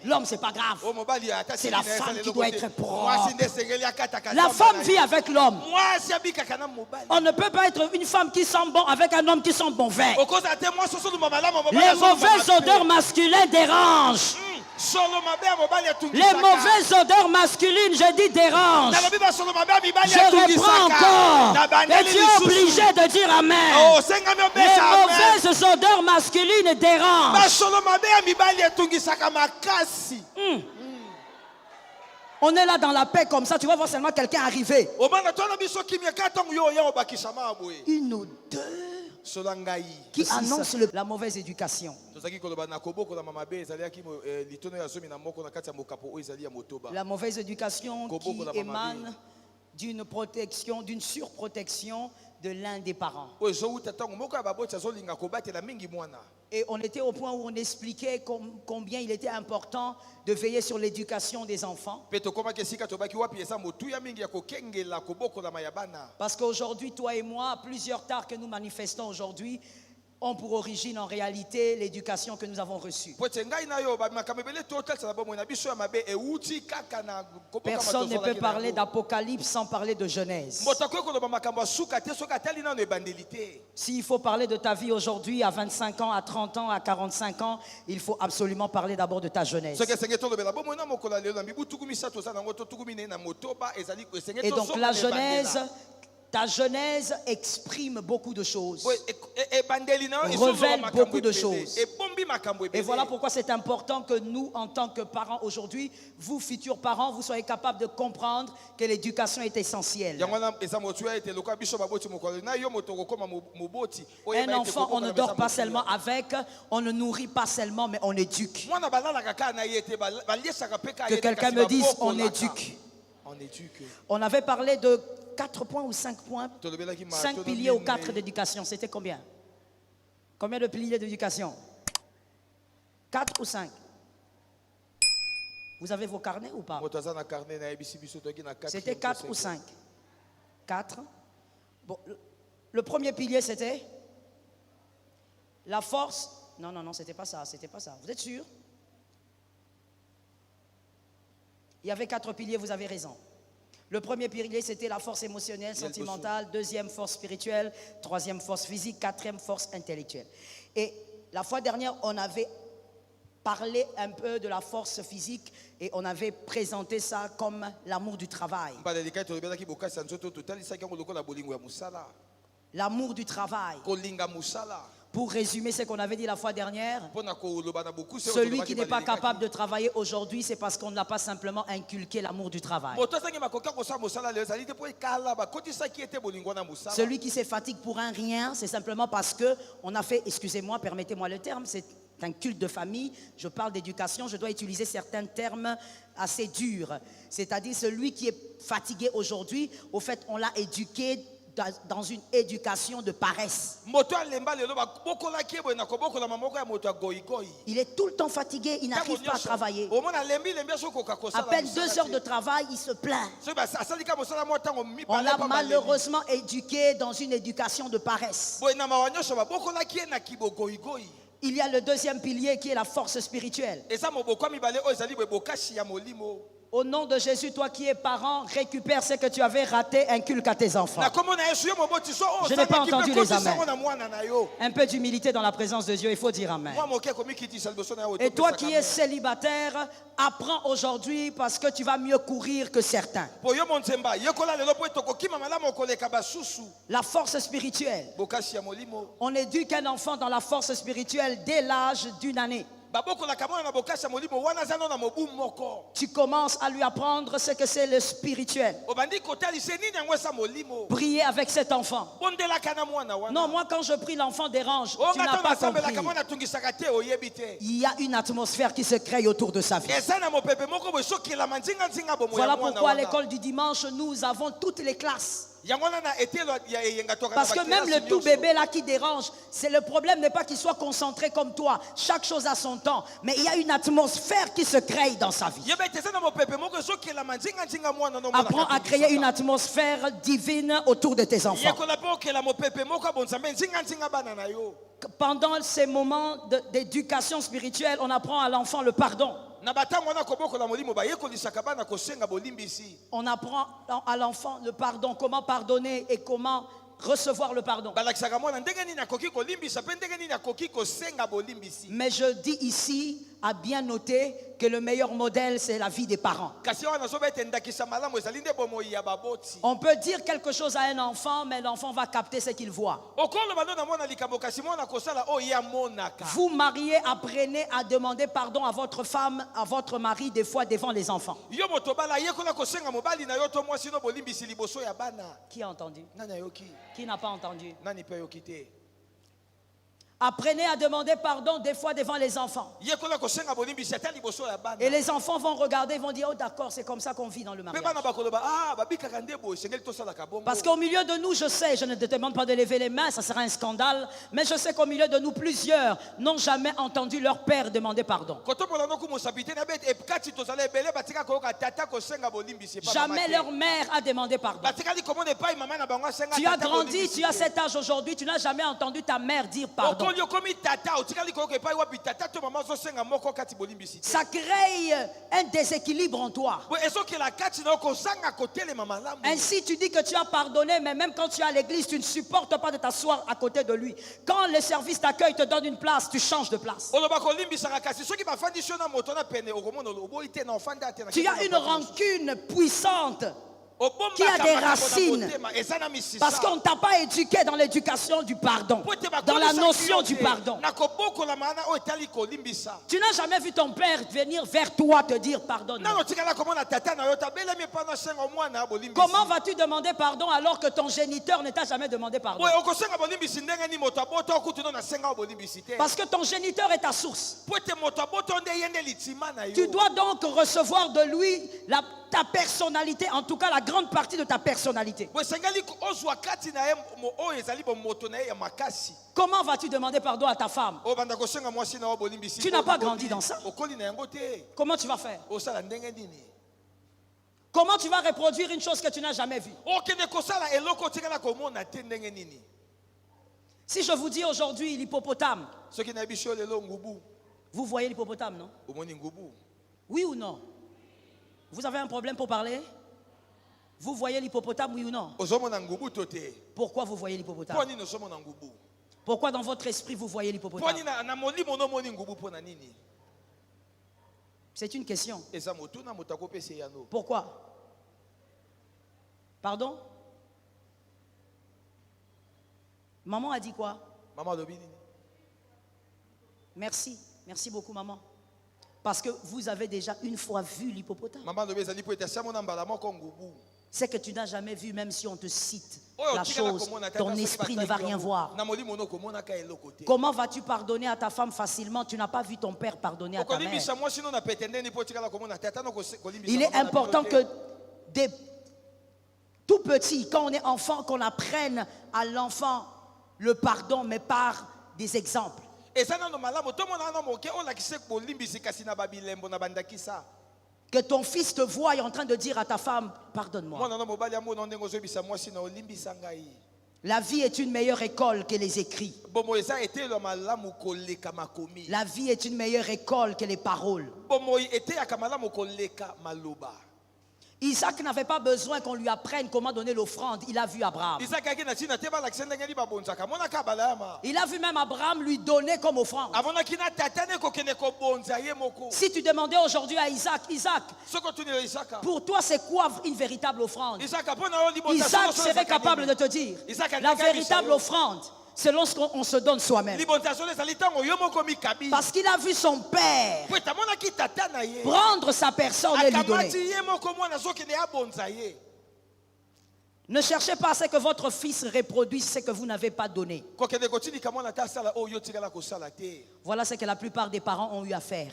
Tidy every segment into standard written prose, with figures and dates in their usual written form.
L'homme, c'est pas grave. C'est la femme qui doit être propre. La femme vit avec l'homme. On ne peut pas être une femme qui sent bon avec un homme qui sent mauvais. Les mauvaises odeurs masculines dérangent. Les mauvaises odeurs masculines, je dis dérangent. Je reprends encore. Et tu es obligé de dire amen. Les mauvaises odeurs masculines dérangent. On est là dans la paix comme ça, tu vas voir seulement quelqu'un arriver. Une odeur qui annonce la mauvaise éducation. La mauvaise éducation qui émane d'une protection, d'une surprotection de l'un des parents. Et on était au point où on expliquait combien il était important de veiller sur l'éducation des enfants. Parce qu'aujourd'hui, toi et moi, plusieurs tares que nous manifestons aujourd'hui, ont pour origine en réalité l'éducation que nous avons reçue. Personne ne peut parler d'Apocalypse sans parler de Genèse. S'il faut parler de ta vie aujourd'hui à 25 ans, à 30 ans, à 45 ans, il faut absolument parler d'abord de ta jeunesse. Et donc la Genèse, ta Genèse exprime beaucoup de choses, révèle beaucoup de choses. Et voilà pourquoi c'est important que nous, en tant que parents aujourd'hui, vous futurs parents, vous soyez capables de comprendre que l'éducation est essentielle. Un enfant, on ne dort pas seulement avec, on ne nourrit pas seulement, mais on éduque. Que quelqu'un me dise, on éduque. On avait parlé de 4 points ou 5 points, 5 piliers ou 4 d'éducation. C'était combien? Combien de piliers d'éducation? 4 ou 5? Vous avez vos carnets ou pas? C'était 4 ou 5? 4. Bon, le premier pilier c'était la force. Non, non, non, c'était pas ça, c'était pas ça. Vous êtes sûr? Il y avait 4 piliers, vous avez raison. Le premier pilier, c'était la force émotionnelle, sentimentale. Deuxième, force spirituelle. Troisième, force physique. Quatrième, force intellectuelle. Et la fois dernière, on avait parlé un peu de la force physique et on avait présenté ça comme l'amour du travail. L'amour du travail. Pour résumer ce qu'on avait dit la fois dernière, celui qui n'est pas capable de travailler aujourd'hui, c'est parce qu'on n'a pas simplement inculqué l'amour du travail. Celui qui se fatigue pour un rien, c'est simplement parce qu'on a fait, excusez-moi, permettez-moi le terme, c'est un culte de famille, je parle d'éducation, je dois utiliser certains termes assez durs. C'est-à-dire celui qui est fatigué aujourd'hui, au fait, on l'a éduqué dans une éducation de paresse. Il est tout le temps fatigué, il n'arrive pas à travailler. À peine 2 heures de travail, il se plaint. On l'a malheureusement éduqué dans une éducation de paresse. Il y a le deuxième pilier qui est la force spirituelle. Au nom de Jésus, toi qui es parent, récupère ce que tu avais raté, inculque à tes enfants. Je n'ai pas entendu les amens. Un peu d'humilité dans la présence de Dieu, il faut dire amen. Et toi qui es célibataire, apprends aujourd'hui parce que tu vas mieux courir que certains. La force spirituelle. On éduque un enfant dans la force spirituelle dès l'âge d'1 année. Tu commences à lui apprendre ce que c'est le spirituel. Prier avec cet enfant. Non, moi quand je prie, l'enfant dérange. Tu n'as pas compris. Il y a une atmosphère qui se crée autour de sa vie. Voilà pourquoi à l'école du dimanche, nous avons toutes les classes. Parce que même le tout bébé là qui dérange, c'est le problème n'est pas qu'il soit concentré comme toi. Chaque chose a son temps. Mais il y a une atmosphère qui se crée dans sa vie. Apprends à créer une atmosphère divine autour de tes enfants. Pendant ces moments d'éducation spirituelle, on apprend à l'enfant le pardon. On apprend à l'enfant le pardon, comment pardonner et comment recevoir le pardon. Mais je dis ici, à bien noter, que le meilleur modèle, c'est la vie des parents. On peut dire quelque chose à un enfant, mais l'enfant va capter ce qu'il voit. Vous mariés, apprenez à demander pardon à votre femme, à votre mari, des fois devant les enfants. Qui a entendu? Qui n'a pas entendu? Apprenez à demander pardon des fois devant les enfants. Et les enfants vont regarder, vont dire, oh d'accord, c'est comme ça qu'on vit dans le mariage. Parce qu'au milieu de nous, je sais, je ne te demande pas de lever les mains, ça sera un scandale, mais je sais qu'au milieu de nous, plusieurs n'ont jamais entendu leur père demander pardon. Jamais leur mère a demandé pardon. Tu as grandi, tu as cet âge aujourd'hui, tu n'as jamais entendu ta mère dire pardon. Ça crée un déséquilibre en toi. Ainsi tu dis que tu as pardonné, mais même quand tu es à l'église, tu ne supportes pas de t'asseoir à côté de lui. Quand le service d'accueil te donne une place, tu changes de place. Tu as une rancune puissante qui a des racines, parce qu'on ne t'a pas éduqué dans l'éducation du pardon, dans la notion du pardon. Tu n'as jamais vu ton père venir vers toi te dire pardonne. Comment vas-tu demander pardon alors que ton géniteur ne t'a jamais demandé pardon? Parce que ton géniteur est ta source. Tu dois donc recevoir de lui ta personnalité, en tout cas la grande partie de ta personnalité. Comment vas-tu demander pardon à ta femme? Tu n'as pas grandi dans ça. Comment tu vas faire? Comment tu vas reproduire une chose que tu n'as jamais vue? Si je vous dis aujourd'hui l'hippopotame, vous voyez l'hippopotame, non? Oui ou non? Vous avez un problème pour parler? Vous voyez l'hippopotame, oui ou non? Pourquoi vous voyez l'hippopotame? Pourquoi dans votre esprit vous voyez l'hippopotame? C'est une question. Pourquoi? Pardon? Maman a dit quoi? Merci. Merci beaucoup, maman. Parce que vous avez déjà une fois vu l'hippopotame. C'est que tu n'as jamais vu, même si on te cite la chose, ton esprit ne va rien voir. Comment vas-tu pardonner à ta femme facilement? Tu n'as pas vu ton père pardonner à ta mère. Il est important que tout petit, quand on est enfant, qu'on apprenne à l'enfant le pardon, mais par des exemples. Que ton fils te voie en train de dire à ta femme, pardonne-moi. La vie est une meilleure école que les écrits. La vie est une meilleure école que les paroles. Isaac n'avait pas besoin qu'on lui apprenne comment donner l'offrande. Il a vu Abraham. Il a vu même Abraham lui donner comme offrande. Si tu demandais aujourd'hui à Isaac, Isaac, pour toi c'est quoi une véritable offrande? Isaac serait capable de te dire la véritable offrande, selon ce qu'on se donne soi-même. Parce qu'il a vu son père prendre sa personne et lui donner. Ne cherchez pas à ce que votre fils reproduise ce que vous n'avez pas donné. Voilà ce que la plupart des parents ont eu à faire.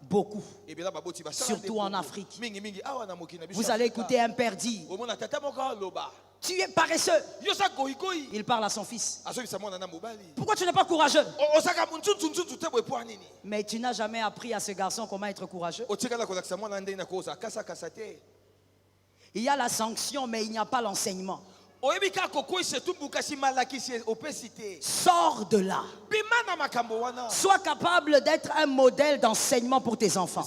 Beaucoup. Surtout en Afrique. Vous allez écouter un père dire: tu es paresseux. Il parle à son fils. Pourquoi tu n'es pas courageux? Mais tu n'as jamais appris à ce garçon comment être courageux. Il y a la sanction, mais il n'y a pas l'enseignement. Sors de là. Sois capable d'être un modèle d'enseignement pour tes enfants.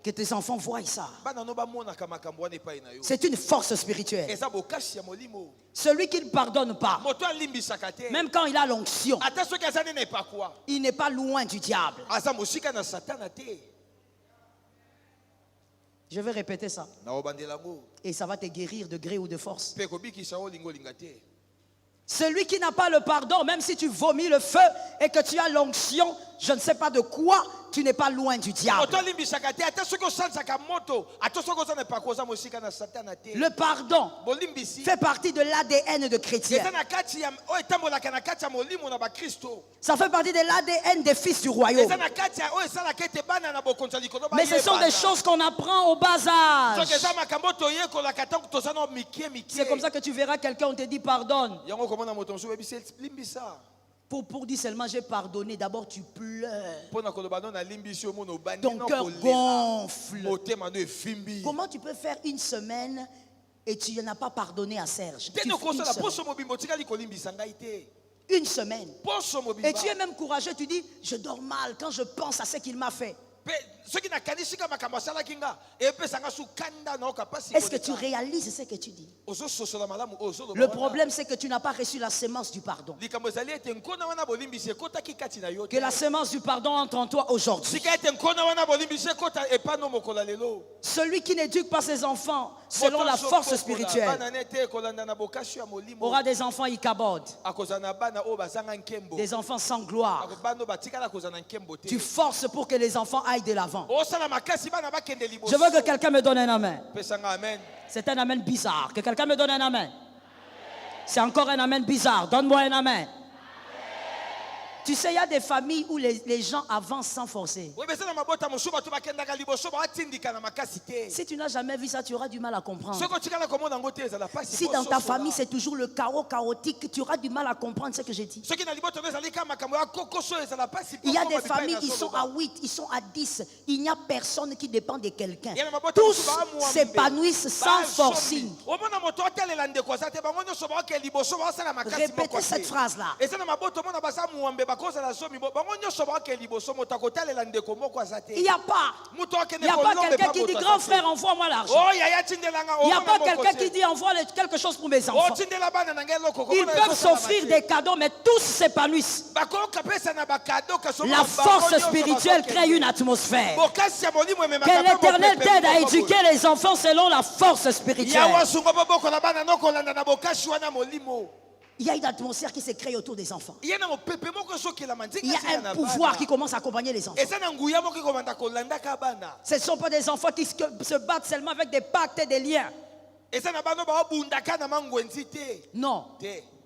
Que tes enfants voient ça. C'est une force spirituelle. Celui qui ne pardonne pas, même quand il a l'onction, il n'est pas loin du diable. Je vais répéter ça. Et ça va te guérir de gré ou de force. Celui qui n'a pas le pardon, même si tu vomis le feu et que tu as l'onction, je ne sais pas de quoi, tu n'es pas loin du diable. Le pardon fait partie de l'ADN de chrétien. Ça fait partie de l'ADN des fils du royaume. Mais ce sont des choses qu'on apprend au bas âge. C'est comme ça que tu verras quelqu'un, on te dit pardonne. Pour dire seulement j'ai pardonné, d'abord tu pleures. Ton cœur gonfle. Comment tu peux faire une semaine et tu n'as pas pardonné à Serge? Une semaine. Et tu es même courageux, tu dis je dors mal quand je pense à ce qu'il m'a fait. Est-ce que tu réalises ce que tu dis? Le problème c'est que tu n'as pas reçu la sémence du pardon. Que la sémence du pardon entre en toi aujourd'hui. Celui qui n'éduque pas ses enfants selon la force spirituelle aura des enfants icabod, des enfants sans gloire. Tu forces pour que les enfants aillent de l'avant. Je veux que quelqu'un me donne un amen. C'est un amen bizarre. Que quelqu'un me donne un amen. C'est encore un amen bizarre. Donne-moi un amen. Tu sais, il y a des familles où les gens avancent sans forcer. Si tu n'as jamais vu ça, tu auras du mal à comprendre. Si dans ta famille c'est toujours le chaos chaotique, tu auras du mal à comprendre ce que j'ai dit. Il y a des familles, ils sont à 8, ils sont à 10. Il n'y a personne qui dépend de quelqu'un. Tous s'épanouissent sans forcing. Répétez cette phrase-là. Il n'y a pas quelqu'un qui dit grand frère envoie-moi l'argent. Il n'y a pas quelqu'un qui dit envoie quelque chose pour mes enfants. Ils peuvent s'offrir des cadeaux mais tous s'épanouissent. La force spirituelle crée une atmosphère. Que l'Éternel t'aide à éduquer les enfants selon la force spirituelle. Il y a une atmosphère qui se crée autour des enfants. Il y a un pouvoir qui commence à accompagner les enfants. Ce ne sont pas des enfants qui se battent seulement avec des pactes et des liens. Non.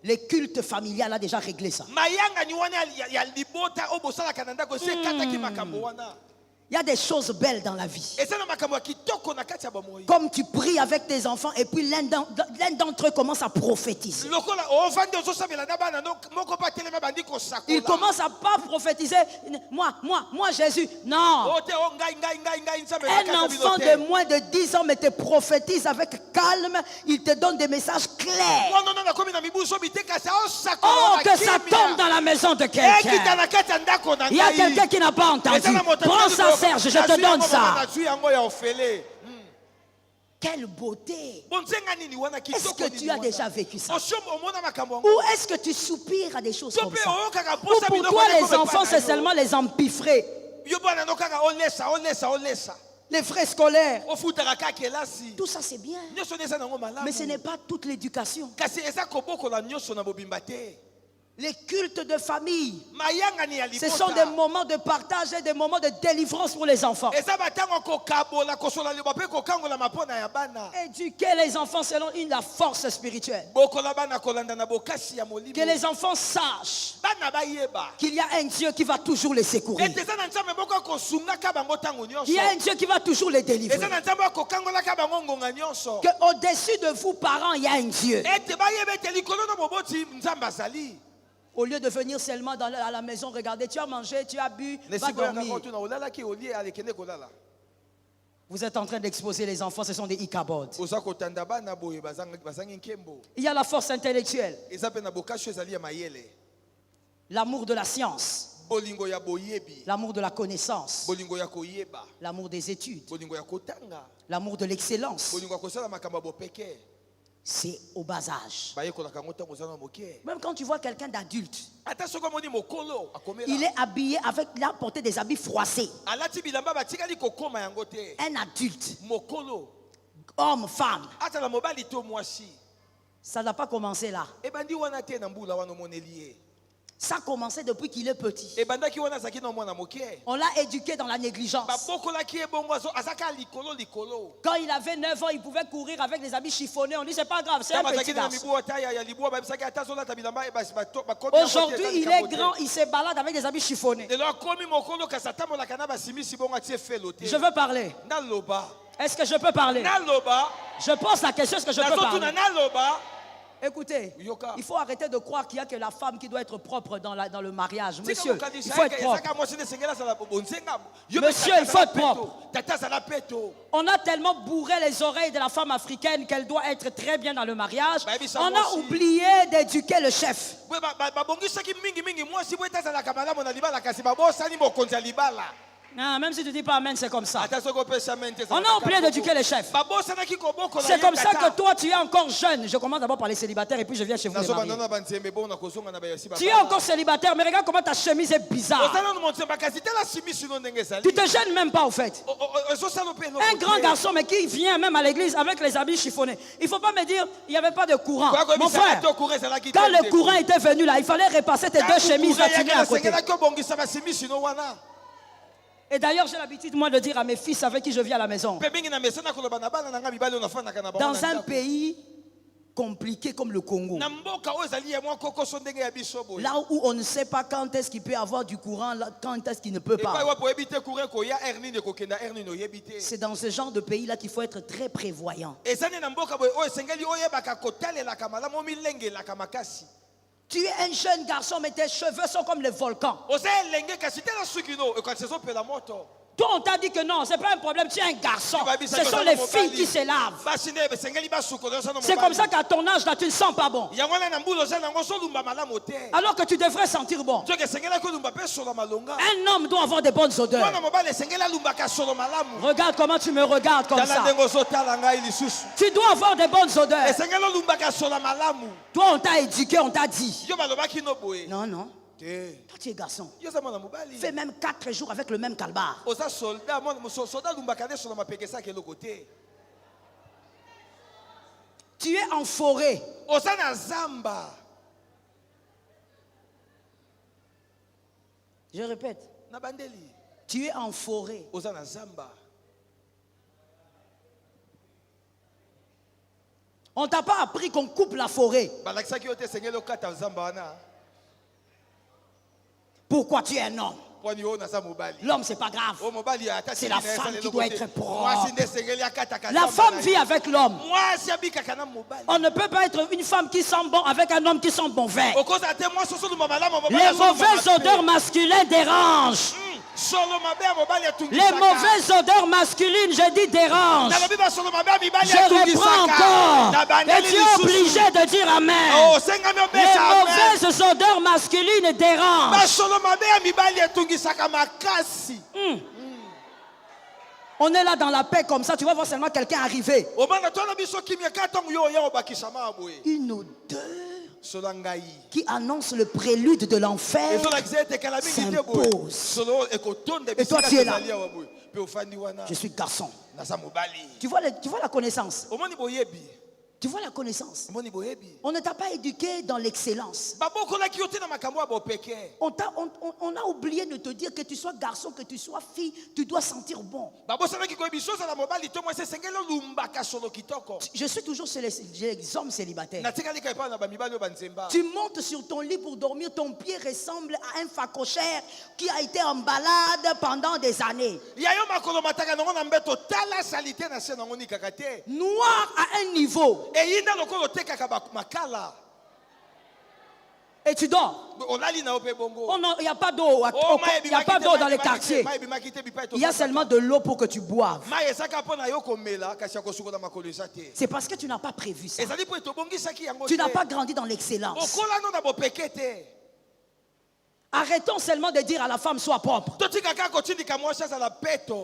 Les cultes familiales a déjà réglé ça. Il y a des choses belles dans la vie. Comme tu pries avec tes enfants et puis l'un d'entre eux commence à prophétiser. Il commence à pas prophétiser. Moi Jésus. Non. Un enfant de moins de 10 ans mais te prophétise avec calme. Il te donne des messages clairs. Oh, que ça tombe dans la maison de quelqu'un. Il y a quelqu'un qui n'a pas entendu. Prends ça, Serge, je te donne ça. Quelle beauté. Est-ce que tu as déjà vécu ça? Ou est-ce que tu soupires à des choses comme ça? Ou pour toi les enfants c'est seulement les empiffrés, les frais scolaires? Tout ça c'est bien, mais ce n'est pas toute l'éducation. Les cultes de famille, ce sont des moments de partage et des moments de délivrance pour les enfants. Éduquer les enfants selon la force spirituelle. Que les enfants sachent qu'il y a un Dieu qui va toujours les secourir. Il y a un Dieu qui va toujours les délivrer. Qu'au-dessus de vous, parents, il y a un Dieu. Au lieu de venir seulement à la maison, regarder, tu as mangé, tu as bu, va dormir. Vous êtes en train d'exposer les enfants, ce sont des Ichabod. Il y a la force intellectuelle. L'amour de la science. L'amour de la connaissance. L'amour des études. L'amour de l'excellence. C'est au bas âge. Même quand tu vois quelqu'un d'adulte, il est habillé avec, il a porté des habits froissés. Un adulte, homme, femme, ça n'a pas commencé là. Ça a commencé depuis qu'il est petit. On l'a éduqué dans la négligence. Quand il avait 9 ans, il pouvait courir avec des habits chiffonnés. On dit c'est pas grave, c'est un petit garçon. Aujourd'hui, il est grand, il se balade avec des habits chiffonnés. Je veux parler. Est-ce que je peux parler? Je pose la question, est-ce que je peux parler? Écoutez, il faut arrêter de croire qu'il n'y a que la femme qui doit être propre dans le mariage. Monsieur, il faut être propre. Monsieur, il faut être propre. On a tellement bourré les oreilles de la femme africaine qu'elle doit être très bien dans le mariage. On a oublié d'éduquer le chef. Non, même si tu ne dis pas amen, c'est comme ça. On a oublié d'éduquer les chefs. C'est comme ça que toi, tu es encore jeune. Je commence d'abord par les célibataires et puis je viens chez vous les mariés. Tu es encore célibataire, mais regarde comment ta chemise est bizarre. Tu te gênes même pas, au fait. Un grand garçon, mais qui vient même à l'église avec les habits chiffonnés. Il ne faut pas me dire, il n'y avait pas de courant. Mon frère, quand le courant était venu là, il fallait repasser tes deux chemises là, tu mets à côté. Et d'ailleurs, j'ai l'habitude, moi, de dire à mes fils avec qui je viens à la maison, dans un pays compliqué comme le Congo, là où on ne sait pas quand est-ce qu'il peut avoir du courant, quand est-ce qu'il ne peut pas, c'est dans ce genre de pays-là qu'il faut être très prévoyant. Tu es un jeune garçon, mais tes cheveux sont comme les volcans. Toi, on t'a dit que non, c'est pas un problème, tu es un garçon. Ce sont les filles qui se lavent. C'est comme ça qu'à ton âge, là, tu ne sens pas bon. Alors que tu devrais sentir bon. Un homme doit avoir des bonnes odeurs. Regarde comment tu me regardes comme ça. Tu dois avoir des bonnes odeurs. Toi, on t'a éduqué, on t'a dit. Non, non. Toi, tu es garçon. Fais même 4 jours avec le même calbar. Tu es en forêt. Je répète. Tu es en forêt. On ne t'a pas appris qu'on coupe la forêt. Pourquoi tu es un homme? L'homme, c'est pas grave. C'est la femme qui doit être propre. La femme vit avec l'homme. On ne peut pas être une femme qui sent bon avec un homme qui sent bon vin. Les mauvaises odeurs masculines dérangent. Les mauvaises odeurs masculines, je dis dérange. Je reprends encore. Et tu es obligé de dire amen. Les mauvaises odeurs masculines dérangent. On est là dans la paix comme ça, tu vas voir seulement quelqu'un arriver. Une odeur qui annonce le prélude de l'enfer s'impose. Et toi tu es là. Je suis garçon. Tu vois la connaissance. Tu vois la connaissance. On ne t'a pas éduqué dans l'excellence. On a oublié de te dire que tu sois garçon, que tu sois fille, tu dois sentir bon. Je suis toujours chez les hommes célibataires. Tu montes sur ton lit pour dormir, ton pied ressemble à un phacochère qui a été en balade pendant des années. Noir à un niveau. Et tu dors. Il n'y a pas d'eau. Il n'y a pas d'eau dans les quartiers. Il y a seulement de l'eau pour que tu boives. C'est parce que tu n'as pas prévu ça. Tu n'as pas grandi dans l'excellence. Arrêtons seulement de dire à la femme sois propre.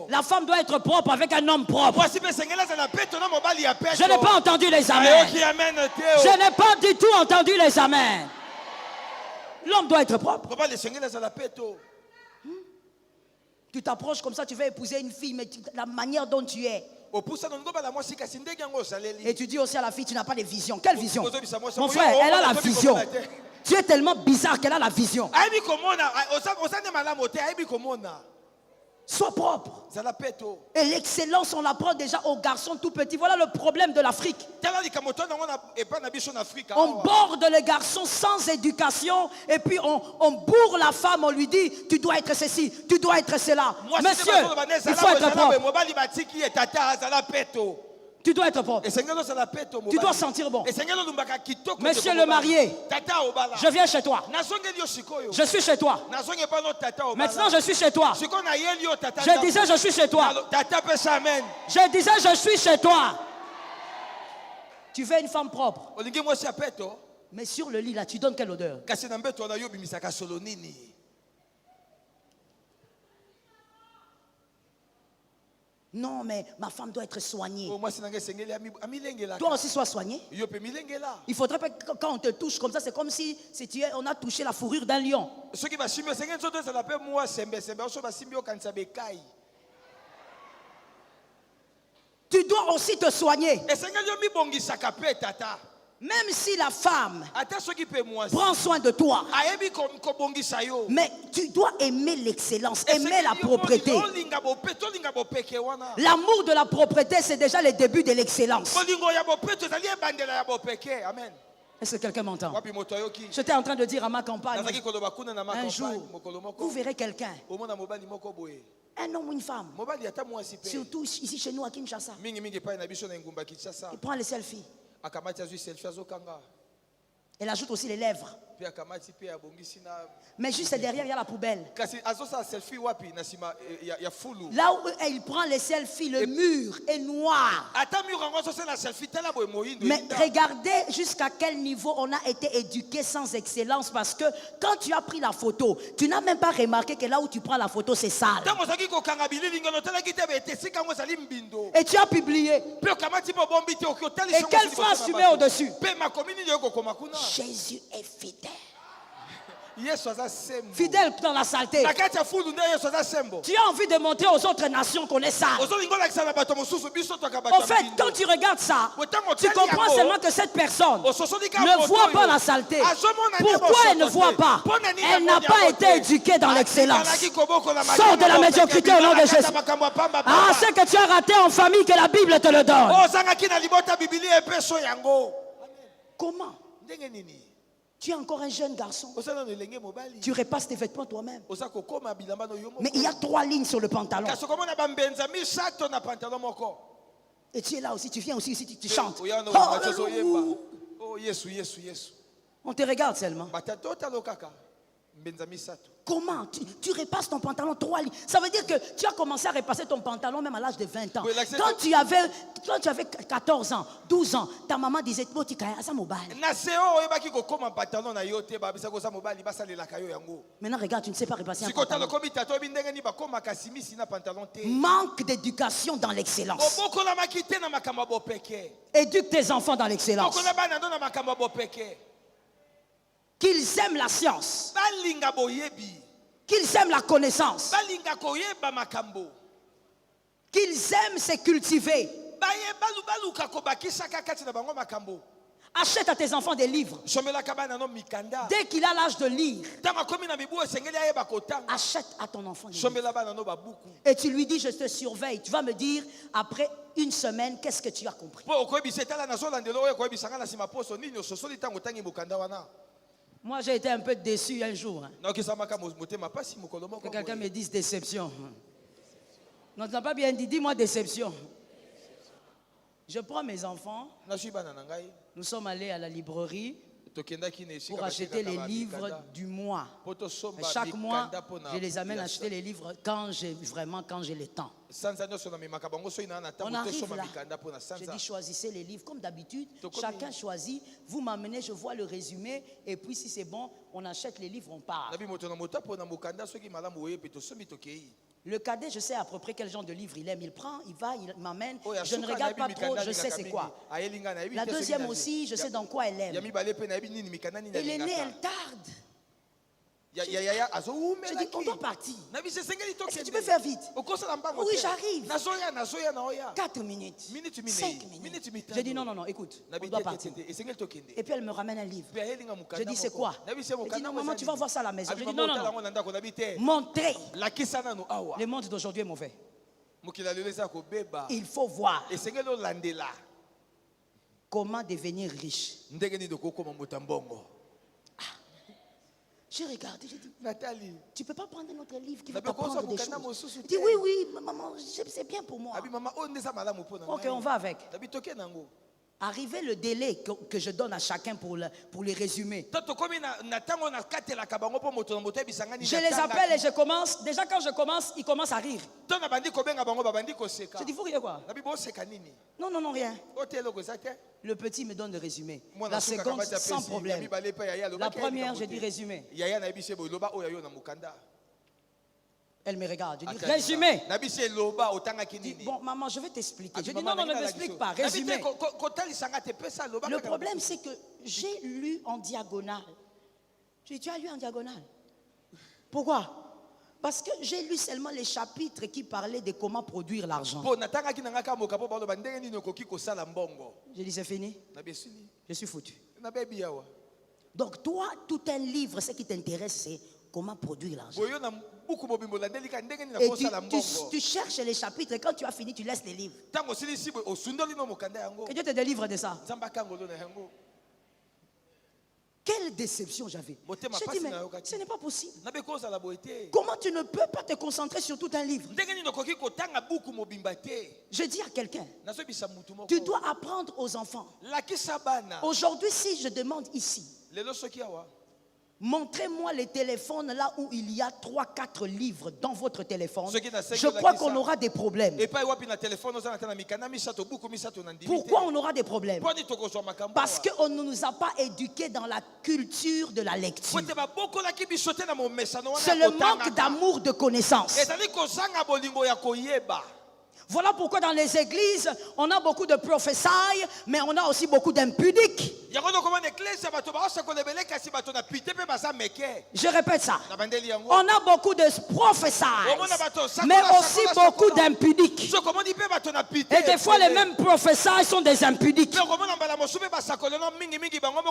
La femme doit être propre avec un homme propre. Je n'ai pas entendu les amens. Je n'ai pas du tout entendu les amens. L'homme doit être propre. Tu t'approches comme ça, tu veux épouser une fille, mais la manière dont tu es. Et tu dis aussi à la fille, tu n'as pas de vision. Quelle vision? Mon frère, elle a la vision. Tu es tellement bizarre qu'elle a la vision. Sois propre. Et l'excellence, on l'apprend déjà aux garçons tout petits. Voilà le problème de l'Afrique. On borde les garçons sans éducation. Et puis on bourre la femme. On lui dit, tu dois être ceci, tu dois être cela. Monsieur, il faut être propre. Tu dois être propre. Tu dois sentir bon. Monsieur le marié, je viens chez toi. Je suis chez toi. Maintenant, je suis chez toi. Je disais, je suis chez toi. Je disais, je suis chez toi. Tu veux une femme propre. Mais sur le lit, là, tu donnes quelle odeur? Non, mais ma femme doit être soignée. Toi aussi, sois soigné. Il faudrait pas que quand on te touche comme ça, c'est comme si on a touché la fourrure d'un lion. Tu dois aussi te soigner. Même si la femme prend soin de toi, mais tu dois aimer l'excellence, aimer la propreté. L'amour de la propreté, c'est déjà le début de l'excellence. Est-ce que quelqu'un m'entend? J'étais en train de dire à ma campagne, un jour, vous verrez quelqu'un, un homme ou une femme, surtout ici chez nous à Kinshasa, il prend les selfies. Elle ajoute aussi les lèvres. Mais juste derrière, il y a la poubelle. Là où il prend les selfies, le mur est noir. Mais regardez jusqu'à quel niveau on a été éduqué sans excellence. Parce que quand tu as pris la photo, tu n'as même pas remarqué que là où tu prends la photo, c'est sale. Et tu as publié. Et quelle phrase tu mets au-dessus? Jésus est fidèle. Fidèle dans la saleté. Tu as envie de montrer aux autres nations qu'on est sale. En fait, quand tu regardes ça, tu comprends seulement que cette personne ne voit pas la saleté. Pourquoi elle ne voit pas? Elle n'a pas été éduquée dans l'excellence. Sors de la médiocrité au nom de Jésus. Ah, c'est que tu as raté en famille, que la Bible te le donne. Comment? Tu es encore un jeune garçon. Tu repasses tes vêtements toi-même. Mais il y a 3 lignes sur le pantalon. Et tu es là aussi, tu viens aussi ici, tu chantes. On te regarde seulement. Comment tu repasses ton pantalon 3 lignes? Ça veut dire que tu as commencé à repasser ton pantalon même à l'âge de 20 ans. Quand tu avais 14 ans, 12 ans, ta maman disait maintenant regarde, tu ne sais pas repasser un pantalon. Manque d'éducation dans l'excellence. Éduque tes enfants dans l'excellence. Qu'ils aiment la science. Qu'ils aiment la connaissance. Qu'ils aiment se cultiver. Achète à tes enfants des livres. Dès qu'il a l'âge de lire, achète à ton enfant des livres. Et tu lui dis, je te surveille. Tu vas me dire, après une semaine, qu'est-ce que tu as compris? Moi, j'ai été un peu déçu un jour. Que quelqu'un me dise déception. Non, tu n'as pas bien dit, dis-moi déception. Je prends mes enfants. Nous sommes allés à la librairie pour acheter les livres du mois. Chaque mois, je les amène à acheter les livres quand j'ai le temps. On arrive là, je dis choisissez les livres. Comme d'habitude, chacun choisit. Vous m'amenez, je vois le résumé. Et puis si c'est bon, on achète les livres, on part. Le cadet, je sais à peu près quel genre de livre il aime. Il prend, il va, il m'amène. Je ne regarde pas trop, je sais c'est quoi. La deuxième aussi, je sais dans quoi elle aime. Et l'aîné, elle tarde. Je dis, on doit partir. Est-ce que tu peux faire vite? Oui, j'arrive. 4 minutes, 5 minutes. Je dis, non, écoute, on doit partir. Et puis elle me ramène un livre. Je dis, c'est quoi? Elle dit, non, maman, tu vas voir ça à la maison. Je dis, non. Montrer. Le monde d'aujourd'hui est mauvais. Il faut voir comment devenir riche. J'ai regardé, j'ai dit, Nathalie, tu ne peux pas prendre notre livre qui va t'apprendre des choses. Je dis, oui, maman, c'est bien pour moi. Ok, on va avec. Arrivé le délai que je donne à chacun pour les résumer. Je les appelle et je commence. Déjà quand je commence, ils commencent à rire. Je dis, vous riez quoi? Non, rien. Le petit me donne le résumé. La seconde, sans problème. La première, je dis résumé. Elle me regarde, je dis résumé. Je dis, bon maman, je vais t'expliquer. Je dis non, ne m'explique pas, résumé. Le problème c'est que j'ai lu en diagonale. Je dis, tu as lu en diagonale? Pourquoi? Parce que j'ai lu seulement les chapitres qui parlaient de comment produire l'argent. J'ai dit c'est fini. Je suis foutu. Donc toi, tout un livre, ce qui t'intéresse c'est comment produire l'argent. Et tu cherches les chapitres et quand tu as fini, tu laisses les livres. Que Dieu te délivre de ça. Quelle déception j'avais. Je dis mais ce n'est pas possible. Comment tu ne peux pas te concentrer sur tout un livre? Je dis à quelqu'un, tu dois apprendre aux enfants. Aujourd'hui, si je demande ici, montrez-moi les téléphones là où il y a 3-4 livres dans votre téléphone. Je crois qu'on aura des problèmes. Pourquoi on aura des problèmes? Parce qu'on ne nous a pas éduqués dans la culture de la lecture. C'est le manque d'amour de connaissance. Voilà pourquoi dans les églises, on a beaucoup de prophéties, mais on a aussi beaucoup d'impudiques. Je répète ça. On a beaucoup de prophéties, mais aussi beaucoup d'impudiques. Et des fois, les mêmes prophéties sont des impudiques.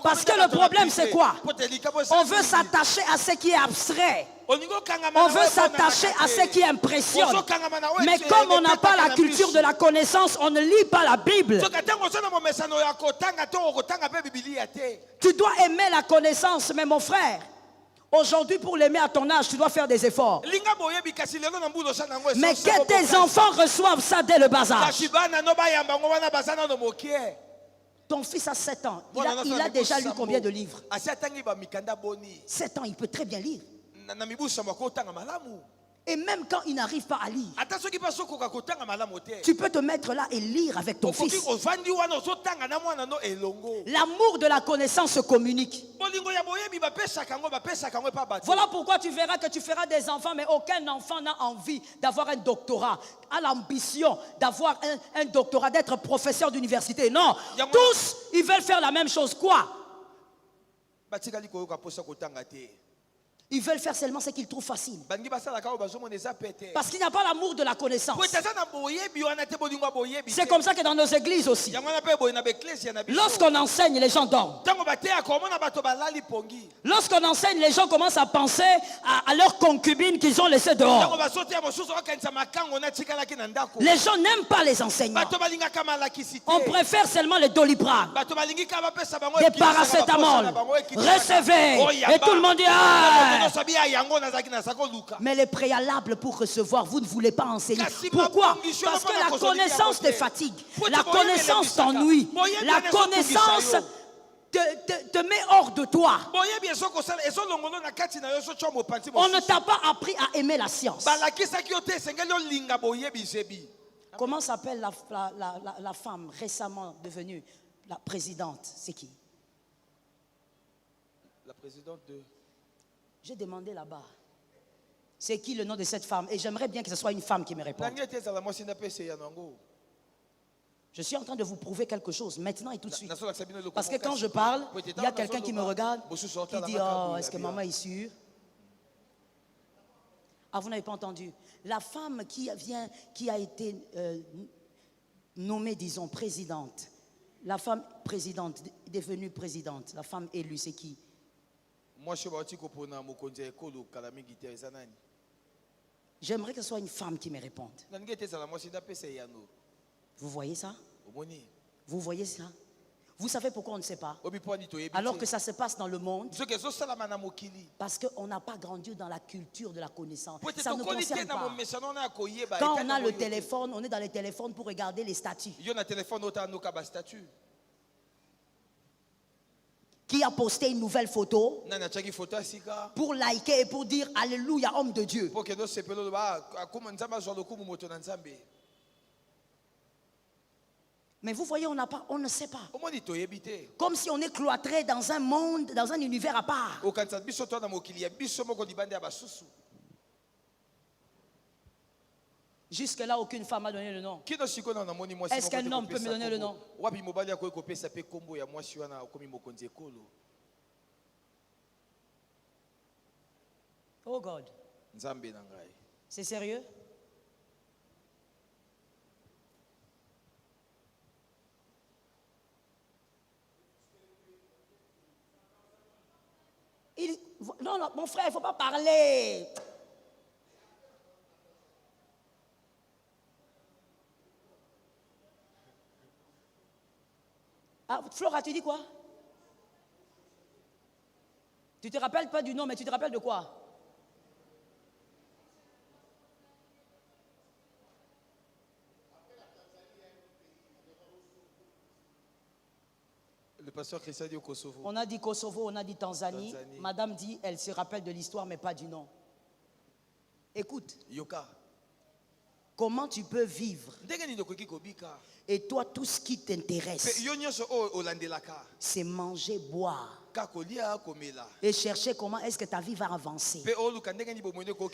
Parce que le problème, c'est quoi? On veut s'attacher à ce qui est abstrait. On veut s'attacher à ce qui impressionne. Mais comme on n'a pas la culture de la connaissance, on ne lit pas la Bible. Tu dois aimer la connaissance, mais mon frère, aujourd'hui pour l'aimer à ton âge, tu dois faire des efforts. Mais que tes enfants reçoivent ça dès le bas âge. Ton fils a 7 ans. Il a déjà lu combien de livres? 7 ans, il peut très bien lire. Et même quand il n'arrive pas à lire, tu peux te mettre là et lire avec ton fils. L'amour de la connaissance se communique. Voilà pourquoi tu verras que tu feras des enfants, mais aucun enfant n'a envie d'avoir un doctorat, a l'ambition d'avoir un doctorat, d'être professeur d'université. Non, tous, ils veulent faire la même chose. Quoi? Ils veulent faire seulement ce qu'ils trouvent facile. Parce qu'il n'y a pas l'amour de la connaissance. C'est comme ça que dans nos églises aussi. Lorsqu'on enseigne, les gens dorment. Lorsqu'on enseigne, les gens commencent à penser à leurs concubines qu'ils ont laissées dehors. Les gens n'aiment pas les enseignants. On préfère seulement les Doliprane, des paracétamol. Recevez. Et tout le monde dit ah. Mais les préalables pour recevoir, vous ne voulez pas enseigner. Pourquoi? Parce que la connaissance te fatigue. La connaissance t'ennuie. La connaissance te met hors de toi. On ne t'a pas appris à aimer la science. Comment s'appelle la femme récemment devenue la présidente? C'est qui? La présidente de... J'ai demandé là-bas. C'est qui le nom de cette femme? Et j'aimerais bien que ce soit une femme qui me réponde. Je suis en train de vous prouver quelque chose, maintenant et tout de suite. Parce que quand je parle, il y a quelqu'un qui me regarde, qui dit, oh, est-ce que maman est sûre? Ah, vous n'avez pas entendu. La femme qui a été nommée, disons, présidente, la femme présidente, devenue présidente, la femme élue, c'est qui? J'aimerais que ce soit une femme qui me réponde. Vous voyez ça? Vous voyez ça? Vous savez pourquoi on ne sait pas? Alors que ça se passe dans le monde. Parce qu'on n'a pas grandi dans la culture de la connaissance. Ça ne nous concerne pas. Quand on a le téléphone, on est dans les téléphones pour regarder les statuts. Qui a posté une nouvelle photo pour liker et pour dire Alléluia, homme de Dieu. Mais vous voyez, on ne sait pas. Comme si on est cloîtré dans un monde, dans un univers à part. Jusque-là, aucune femme a donné le nom. Est-ce qu'un homme peut me donner le nom? Oh God. C'est sérieux? Non, non, mon frère, il ne faut pas parler. Ah, Flora, tu dis quoi? Tu ne te rappelles pas du nom, mais tu te rappelles de quoi? Le pasteur Christian dit au Kosovo. On a dit Kosovo, on a dit Tanzanie. Madame dit, elle se rappelle de l'histoire, mais pas du nom. Écoute. Yoka. Comment tu peux vivre? Et toi, tout ce qui t'intéresse, c'est manger, boire. Et chercher comment est-ce que ta vie va avancer.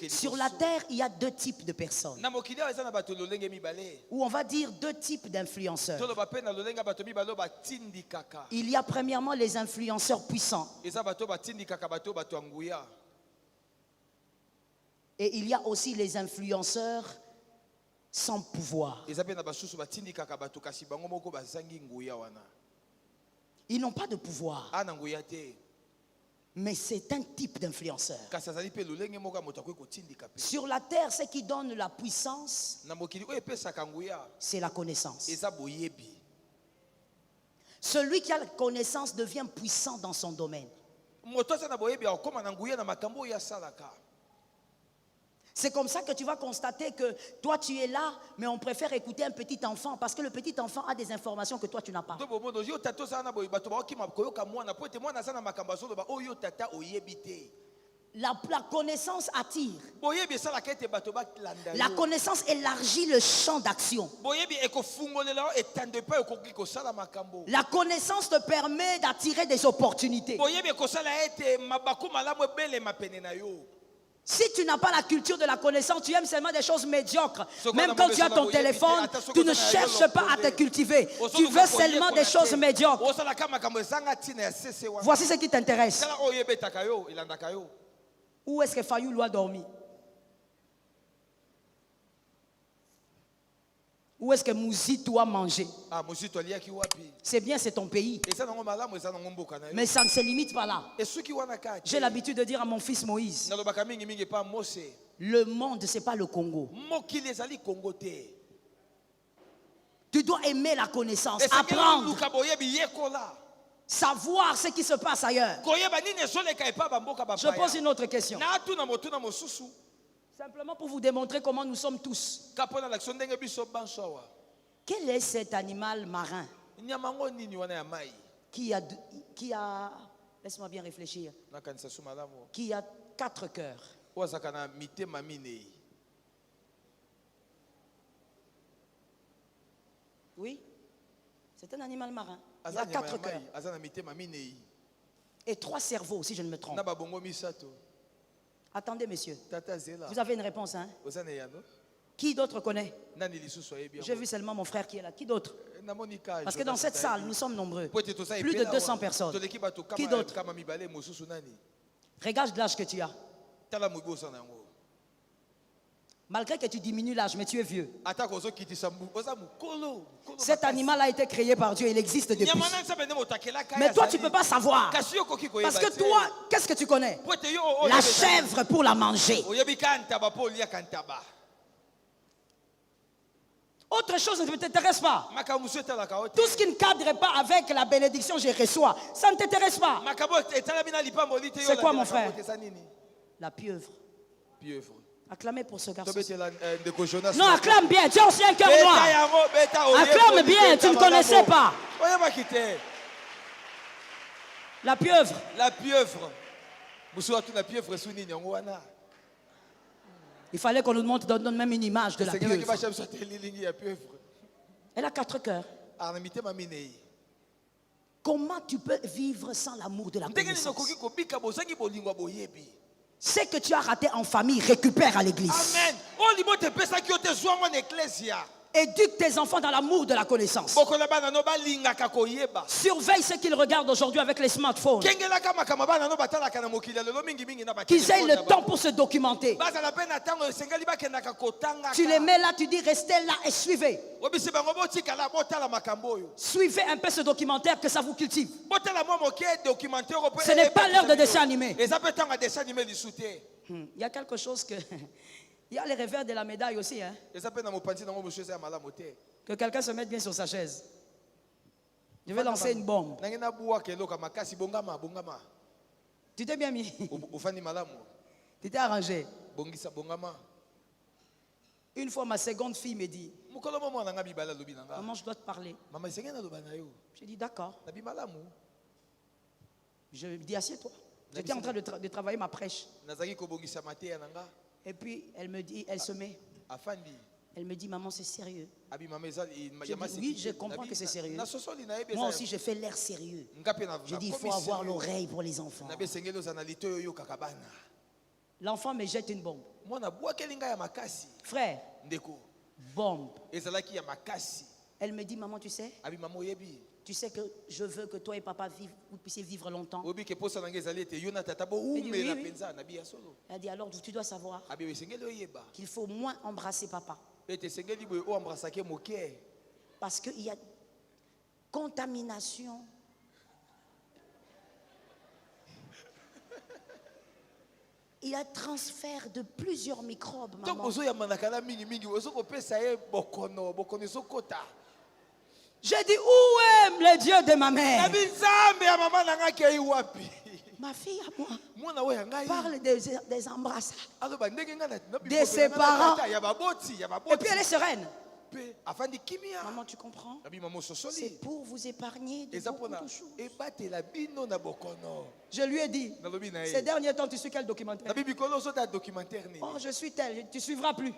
Sur la terre, il y a deux types de personnes. Ou on va dire deux types d'influenceurs. Il y a premièrement les influenceurs puissants. Et il y a aussi les influenceurs sans pouvoir. Ils n'ont pas de pouvoir. Mais c'est un type d'influenceur. Sur la terre, ce qui donne la puissance, c'est la connaissance. Celui qui a la connaissance devient puissant dans son domaine. C'est comme ça que tu vas constater que toi tu es là, mais on préfère écouter un petit enfant parce que le petit enfant a des informations que toi tu n'as pas. La connaissance attire. La connaissance élargit le champ d'action. La connaissance te permet d'attirer des opportunités. Si tu n'as pas la culture de la connaissance, tu aimes seulement des choses médiocres. Même quand tu as ton téléphone, tu ne cherches pas à te cultiver. Tu veux seulement des choses médiocres. Voici ce qui t'intéresse. Où est-ce que Fayoulou a dormi? Où est-ce que Mouzitou a mangé? C'est bien, c'est ton pays. Mais ça ne se limite pas là. J'ai l'habitude de dire à mon fils Moïse, le monde, ce n'est pas le Congo. Tu dois aimer la connaissance, apprendre, savoir ce qui se passe ailleurs. Je pose une autre question. Simplement pour vous démontrer comment nous sommes tous. Quel est cet animal marin qui a laisse-moi bien réfléchir, qui a 4 cœurs? Oui, c'est un animal marin. Il a 4 cœurs. Et 3 cerveaux, si je ne me trompe. Attendez, messieurs. Vous avez une réponse, hein? Qui d'autre connaît? J'ai vu seulement mon frère qui est là. Qui d'autre? Parce que dans cette salle, nous sommes nombreux. Plus de 200 personnes. Qui d'autre? Regarde l'âge que tu as. Malgré que tu diminues l'âge, mais tu es vieux. Cet animal a été créé par Dieu, il existe depuis. Mais toi, tu ne peux pas savoir. Parce que toi, qu'est-ce que tu connais? La chèvre pour la manger. Autre chose ne t'intéresse pas. Tout ce qui ne cadre pas avec la bénédiction que je reçois, ça ne t'intéresse pas. C'est quoi, mon frère? La pieuvre. Acclamez pour ce garçon. Non, acclame bien. Tu as aussi un cœur noir. Acclame bien. Tu ne connaissais pas. La pieuvre. La pieuvre. Il fallait qu'on nous montre, donne même une image de la pieuvre. Elle a 4 cœurs. Comment tu peux vivre sans l'amour de la connaissance? Ce que tu as raté en famille, récupère à l'église. Amen. Éduque tes enfants dans l'amour de la connaissance. Surveille ce qu'ils regardent aujourd'hui avec les smartphones. Qu'ils aient le temps pour se documenter. Tu les mets là, tu dis restez là et suivez. Suivez un peu ce documentaire que ça vous cultive. Ce n'est pas l'heure de dessin animé. Il y a quelque chose que... Il y a les revers de la médaille aussi. Hein? Que quelqu'un se mette bien sur sa chaise. Je vais lancer une bombe. Tu t'es bien mis. Tu t'es arrangé. Une fois, ma seconde fille me dit, maman, je dois te parler. J'ai dit, d'accord. Je lui dis, assieds-toi. J'étais en train de travailler ma prêche. Et puis, elle me dit, elle se met. Elle me dit, maman, c'est sérieux. Je dis, oui, je comprends que c'est sérieux. Moi aussi, je fais l'air sérieux. Je dis, il faut avoir l'oreille pour les enfants. L'enfant me jette une bombe. Frère, bombe. Elle me dit, maman, tu sais que je veux que toi et papa vous puissiez vivre longtemps. Elle dit, oui. Elle dit, alors tu dois savoir qu'il faut moins embrasser papa. Parce qu'il y a contamination. Il y a transfert de plusieurs microbes, maman. J'ai dit, où est le Dieu de ma mère? Ma fille à moi parle des embrassades, de ses parents. Et puis elle est sereine. Maman, tu comprends? C'est pour vous épargner de beaucoup de choses. Je lui ai dit, ces derniers temps, tu suis quel documentaire? Oh, je suis tel, tu ne suivras plus.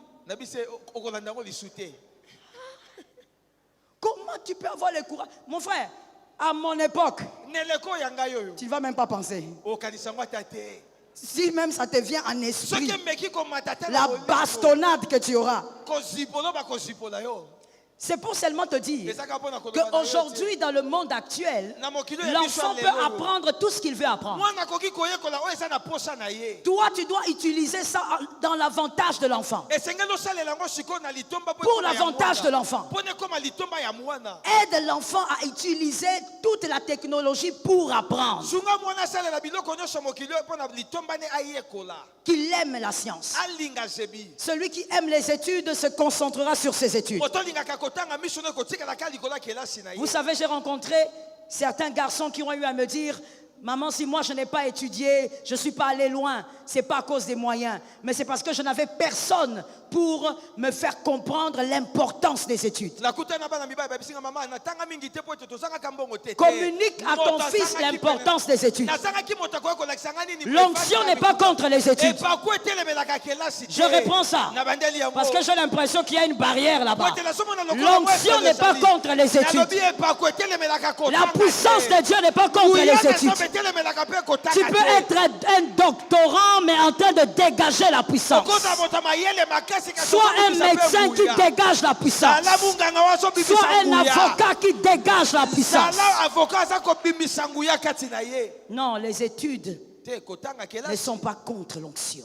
Comment tu peux avoir le courage? Mon frère, à mon époque, tu ne vas même pas penser. Si même ça te vient en esprit, la bastonnade que tu auras. C'est pour seulement te dire qu'aujourd'hui, dans le monde actuel, l'enfant peut apprendre tout ce qu'il veut apprendre. Toi, tu dois utiliser ça dans l'avantage de l'enfant. Pour l'avantage de l'enfant. Aide l'enfant à utiliser toute la technologie pour apprendre. Qu'il aime la science. Celui qui aime les études se concentrera sur ses études. Vous savez, j'ai rencontré certains garçons qui ont eu à me dire: maman, si moi je n'ai pas étudié, je ne suis pas allé loin, ce n'est pas à cause des moyens, mais c'est parce que je n'avais personne pour me faire comprendre l'importance des études. Communique à ton fils l'importance des études. L'onction n'est pas contre les études. Je reprends ça parce que j'ai l'impression qu'il y a une barrière là-bas. L'onction n'est pas contre les études. La puissance de Dieu n'est pas contre les études. Tu peux être un doctorant mais en train de dégager la puissance. Soit un médecin qui dégage la puissance. Soit un avocat qui dégage la puissance. Non, les études ne sont pas contre l'onction.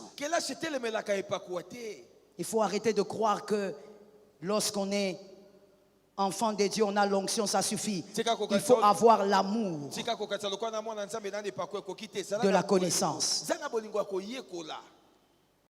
Il faut arrêter de croire que lorsqu'on est enfant de Dieu, on a l'onction, ça suffit. Il faut avoir l'amour de la connaissance.